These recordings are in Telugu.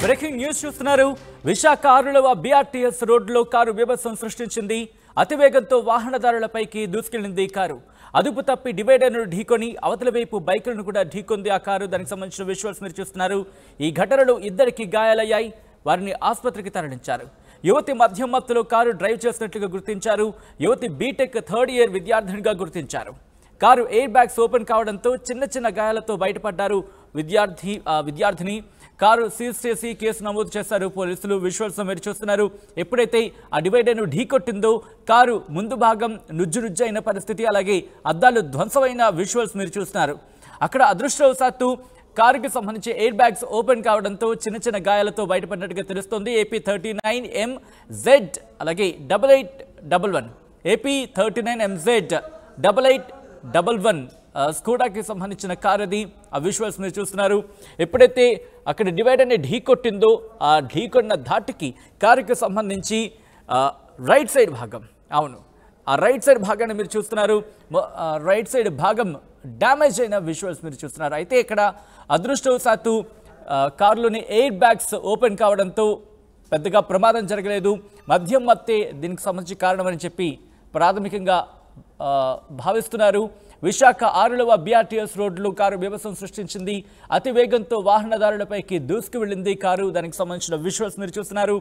బ్రేకింగ్ న్యూస్ చూస్తున్నారు. విశాఖ 6వ BRTS రోడ్లో కారు బీభత్సం సృష్టించింది. అతివేగంతో వాహనదారులపైకి దూసుకెళ్లింది కారు. అదుపు తప్పి డివైడర్ను ఢీకొని అవతల వైపు బైకులను కూడా ఢీకొంది ఆ కారు. దానికి సంబంధించిన విజువల్స్ మీరు చూస్తున్నారు. ఈ ఘటనలో ఇద్దరికి గాయాలయ్యాయి. వారిని ఆసుపత్రికి తరలించారు. యువతి మద్యం మత్తులో కారు డ్రైవ్ చేసినట్లుగా గుర్తించారు. యువతి బీటెక్ 3rd ఇయర్ విద్యార్థినిగా గుర్తించారు. కారు ఎయిర్ బ్యాగ్స్ ఓపెన్ కావడంతో చిన్న చిన్న గాయాలతో బయటపడ్డారు విద్యార్థిని. కారు సీజ్ చేసి కేసు నమోదు చేశారు పోలీసులు. విజువల్స్ మీరు చూస్తున్నారు. ఎప్పుడైతే ఆ డివైడర్ను ఢీకొట్టిందో కారు ముందు భాగం నుజ్జు అయిన పరిస్థితి, అలాగే అద్దాలు ధ్వంసమైన విజువల్స్ మీరు చూస్తున్నారు. అక్కడ అదృష్టవశాత్తు కారుకి సంబంధించి ఎయిర్ బ్యాగ్స్ ఓపెన్ కావడంతో చిన్న చిన్న గాయాలతో బయటపడినట్టుగా తెలుస్తోంది. AP39MZ అలాగే 8811 AP39MZ 8811 స్కూడాకి సంబంధించిన కార్ అది. ఆ విజువల్స్ మీరు చూస్తున్నారు. ఎప్పుడైతే అక్కడ డివైడర్ని ఢీకొట్టిందో ఆ ఢీకొన్న ధాటికి కారుకి సంబంధించి రైట్ సైడ్ భాగం, ఆ రైట్ సైడ్ భాగాన్ని మీరు చూస్తున్నారు. రైట్ సైడ్ భాగం డ్యామేజ్ అయిన విజువల్స్ మీరు చూస్తున్నారు. అయితే ఇక్కడ అదృష్టవశాత్తు కారులోని ఎయిర్ బ్యాగ్స్ ఓపెన్ కావడంతో పెద్దగా ప్రమాదం జరగలేదు. మద్యం మత్తే దీనికి సంబంధించి కారణమని చెప్పి ప్రాథమికంగా భావిస్తున్నారు. విశాఖ 6వ BRTS రోడ్లో కారు బీభత్సం సృష్టించింది. అతి వేగంతో వాహనదారులపైకి దూసుకు వెళ్ళింది కారు. దానికి సంబంధించిన విజువల్స్ మీరు చూస్తున్నారు.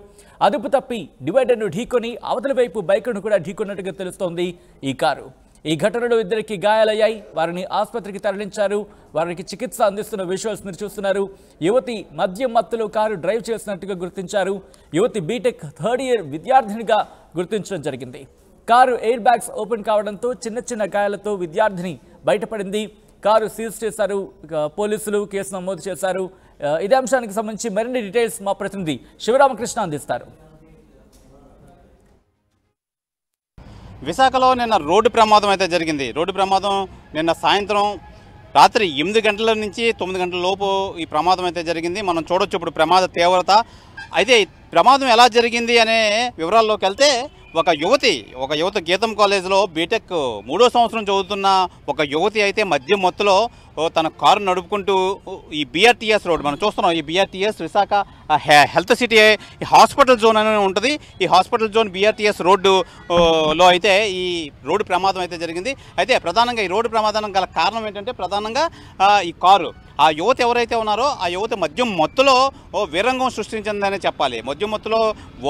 అదుపు తప్పి డివైడర్ను ఢీకొని అవతల వైపు బైకును కూడా ఢీకొన్నట్టుగా తెలుస్తోంది ఈ కారు. ఈ ఘటనలో ఇద్దరికి గాయాలయ్యాయి. వారిని ఆసుపత్రికి తరలించారు. వారికి చికిత్స అందిస్తున్న విజువల్స్ మీరు చూస్తున్నారు. యువతి మద్యం మత్తులో కారు డ్రైవ్ చేసినట్టుగా గుర్తించారు. యువతి బీటెక్ 3rd ఇయర్ విద్యార్థినిగా గుర్తించడం జరిగింది. కారు ఎయిర్ బ్యాగ్స్ ఓపెన్ కావడంతో చిన్న చిన్న గాయాలతో విద్యార్థిని బయటపడింది. కారు సీజ్ చేశారు పోలీసులు, కేసు నమోదు చేశారు. ఇదే అంశానికి సంబంధించి మరిన్ని డీటెయిల్స్ మా ప్రతినిధి శివరామకృష్ణ అందిస్తారు. విశాఖలో నిన్న రోడ్డు ప్రమాదం అయితే జరిగింది. రోడ్డు ప్రమాదం నిన్న సాయంత్రం రాత్రి 8 గంటల నుంచి 9 గంటల లోపు ఈ ప్రమాదం అయితే జరిగింది. మనం చూడొచ్చు ఇప్పుడు ప్రమాద తీవ్రత. అయితే ప్రమాదం ఎలా జరిగింది అనే వివరాల్లోకి వెళ్తే ఒక యువతి గీతం కాలేజీలో బీటెక్ 3వ సంవత్సరం చదువుతున్న ఒక యువతి అయితే మద్యం మత్తులో తన కారు నడుపుకుంటూ ఈ BRTS రోడ్ మనం చూస్తున్నాం. ఈ BRTS Visakha health city hospital zone అని ఉంటుంది. ఈ హాస్పిటల్ జోన్ BRTS రోడ్డులో అయితే ఈ రోడ్డు ప్రమాదం అయితే జరిగింది. అయితే ప్రధానంగా ఈ రోడ్డు ప్రమాదం గల కారణం ఏంటంటే ప్రధానంగా ఈ కారు ఆ యువత ఎవరైతే ఉన్నారో ఆ యువత మద్యం మత్తులో వీరంగం సృష్టించిందనే చెప్పాలి. మద్యం మత్తులో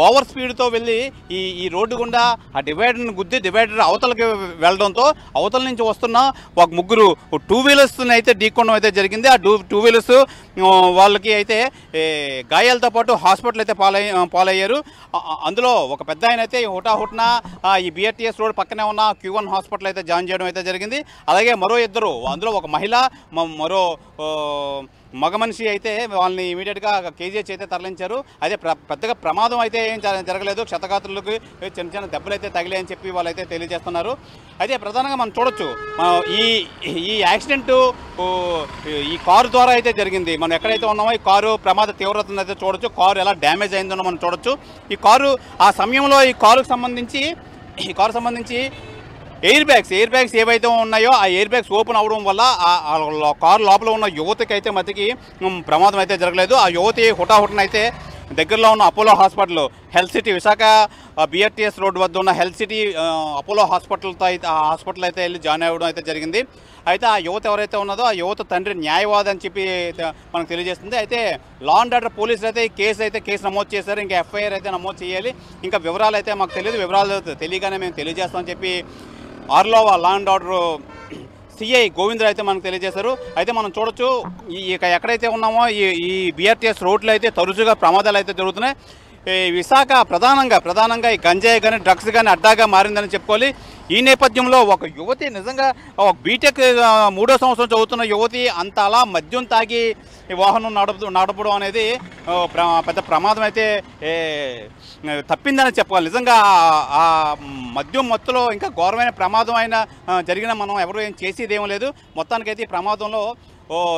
ఓవర్ స్పీడ్తో వెళ్ళి ఈ రోడ్డు గుండా ఆ డివైడర్ని గుద్ది డివైడర్ అవతలకి వెళ్ళడంతో అవతల నుంచి వస్తున్న ఒక ముగ్గురు 2 వీలర్స్ అయితే ఢీకొనడం అయితే జరిగింది. ఆ 2 వీలర్స్ వాళ్ళకి అయితే గాయాలతో పాటు హాస్పిటల్ అయితే పాలయ్యారు. అందులో ఒక పెద్ద ఆయన అయితే హుటాహుట్న ఈ BRTS రోడ్ పక్కనే ఉన్న Q1 హాస్పిటల్ అయితే జాయిన్ చేయడం అయితే జరిగింది. అలాగే మరో ఇద్దరు, అందులో ఒక మహిళ మరో మగ మనిషి అయితే వాళ్ళని ఇమీడియట్గా KGH అయితే తరలించారు. అయితే పెద్దగా ప్రమాదం అయితే ఏం జరగలేదు. క్షతగాత్రులకు చిన్న చిన్న దెబ్బలు అయితే తగిలాయని చెప్పి వాళ్ళైతే తెలియజేస్తున్నారు. అయితే ప్రధానంగా మనం చూడొచ్చు ఈ యాక్సిడెంట్ ఈ కారు ద్వారా అయితే జరిగింది. మనం ఎక్కడైతే ఉన్నామో ఈ కారు ప్రమాద తీవ్రతను అయితే చూడొచ్చు. కారు ఎలా డ్యామేజ్ అయిందో మనం చూడొచ్చు. ఈ కారు ఆ సమయంలో ఈ కారుకు సంబంధించి ఎయిర్ బ్యాగ్స్ ఏవైతే ఉన్నాయో ఆ ఎయిర్ బ్యాగ్స్ ఓపెన్ అవ్వడం వల్ల ఆ కారు లోపల ఉన్న యువతకి అయితే మధ్యకి ప్రమాదం అయితే జరగలేదు. ఆ యువతి హుటాహుటన అయితే దగ్గరలో ఉన్న Apollo hospital health city Visakha BRTS road వద్ద ఉన్న హెల్త్ సిటీ అపోలో హాస్పిటల్తో అయితే ఆ హాస్పిటల్ అయితే వెళ్ళి జాయిన్ అవ్వడం అయితే జరిగింది. అయితే ఆ యువత ఎవరైతే ఉన్నదో ఆ యువత తండ్రి న్యాయవాది అని చెప్పి మనకు తెలియజేస్తుంది. అయితే లా అండ్ ఆర్డర్ పోలీసులు అయితే కేసు నమోదు చేశారు. ఇంకా FIR అయితే నమోదు చేయాలి. ఇంకా వివరాలు అయితే మాకు తెలియదు. వివరాలు తెలియగానే మేము తెలియజేస్తామని చెప్పి 6వ law and order CI Govindarao అయితే మనకు తెలియజేశారు. అయితే మనం చూడొచ్చు ఎక్కడైతే ఉన్నామో ఈ BRTS రోడ్లు అయితే తరచుగా ప్రమాదాలు అయితే జరుగుతున్నాయి. విశాఖ ప్రధానంగా ఈ గంజాయి కానీ డ్రగ్స్ కానీ అడ్డాగా మారిందని చెప్పుకోవాలి. ఈ నేపథ్యంలో ఒక యువతి నిజంగా ఒక బీటెక్ 3వ సంవత్సరం చదువుతున్న యువతి అంత అలా మద్యం తాగి వాహనం నడపడం అనేది పెద్ద ప్రమాదం అయితే తప్పిందని చెప్పాలి. నిజంగా ఆ మద్యం మత్తులో ఇంకా ఘోరమైన ప్రమాదం అయినా జరిగిన మనం ఎవరు ఏం చేసేదేమీ లేదు. మొత్తానికైతే ఈ ప్రమాదంలో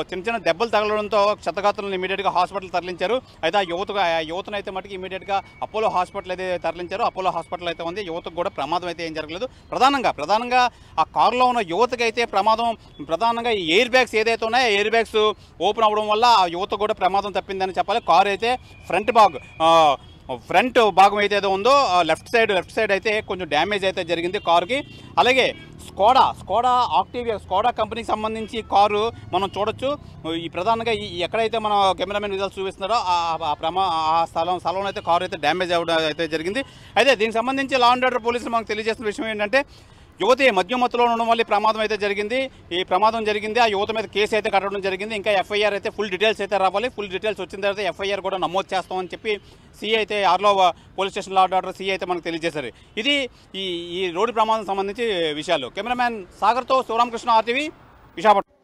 చిన్న చిన్న దెబ్బలు తగలడంతో క్షతగాత్రులను ఇమీడియట్గా హాస్పిటల్ తరలించారు. అయితే ఆ యువతను అయితే మటుకు ఇమీడియట్గా అపోలో హాస్పిటల్ అయితే తరలించారు. అపోలో హాస్పిటల్ అయితే ఉంది. యువతకు కూడా ప్రమాదం అయితే ఏం జరగలేదు. ప్రధానంగా ఆ కారులో ఉన్న యువతకి అయితే ప్రధానంగా ఈ ఎయిర్ బ్యాగ్స్ ఏదైతే ఉన్నాయో ఎయిర్ బ్యాగ్స్ ఓపెన్ అవ్వడం వల్ల ఆ యువతకు కూడా ప్రమాదం తప్పిందని చెప్పాలి. కారు అయితే ఫ్రంట్ భాగం అయితే ఉందో లెఫ్ట్ సైడ్ అయితే కొంచెం డ్యామేజ్ అయితే జరిగింది కారుకి. అలాగే స్కోడా ఆక్టివియా స్కోడా కంపెనీకి సంబంధించి కారు మనం చూడొచ్చు. ఈ ప్రధానంగా ఎక్కడైతే మన కెమెరామెన్ విజువల్స్ చూపిస్తున్నారో ఆ స్థలంలో అయితే కారు అయితే డ్యామేజ్ అవ్వడం అయితే జరిగింది. అయితే దీనికి సంబంధించి లా అండ్ ఆర్డర్ పోలీసులు మనకు తెలియజేస్తున్న విషయం ఏంటంటే యువతి మద్యమత్తులో ఉండడం వల్ల ప్రమాదం అయితే జరిగింది. ఆ యువత మీద కేసు అయితే కట్టడం జరిగింది. ఇంకా ఎఫ్ఐఆర్ అయితే ఫుల్ డీటెయిల్స్ అయితే రావాలి. ఫుల్ డీటెయిల్స్ వచ్చిన తర్వాత ఎఫ్ఐఆర్ కూడా నమోదు చేస్తామని చెప్పి సిఐ అయితే ఆర్లో police station law order CI అయితే మనకు తెలియజేశారు. ఇది ఈ రోడ్డు ప్రమాదం సంబంధించి విషయాలు. కెమెరామ్యాన్ సాగర్తో శివరామకృష్ణ, RTV, విశాఖపట్నం.